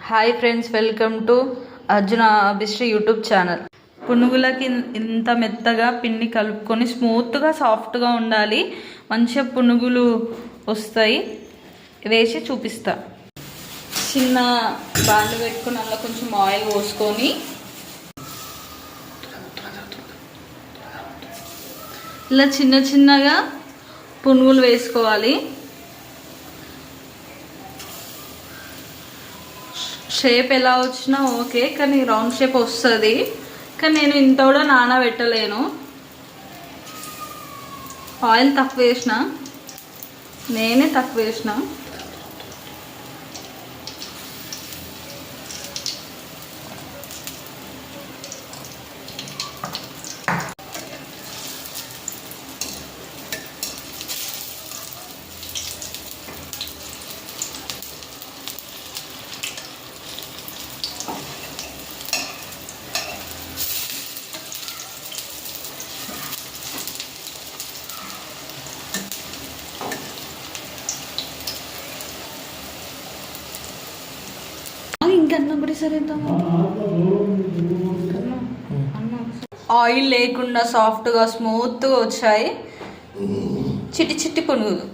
Hi friends, welcome to Arjuna Abhishri YouTube channel. పునుగులకి ఇంత మెత్తగా పిండి కలుపుకొని స్మూత్గా సాఫ్ట్గా ఉండాలి. మంచిగా పునుగులు వస్తాయి. వేసి చూపిస్తా. చిన్న బాండ్లు పెట్టుకొని అందులో కొంచెం ఆయిల్ పోసుకొని ఇలా చిన్న చిన్నగా పునుగులు వేసుకోవాలి. షేప్ ఎలా వచ్చినా ఓకే, కానీ రౌండ్ షేప్ వస్తుంది. కానీ నేను ఇంత కూడా నానబెట్టలేను. ఆయిల్ తక్కువ వేసిన, నేనే తక్కువ వేసిన. ఆయిల్ లేకుండా సాఫ్ట్గా స్మూత్గా వచ్చాయి చిట్టి చిట్టి పునుగులు.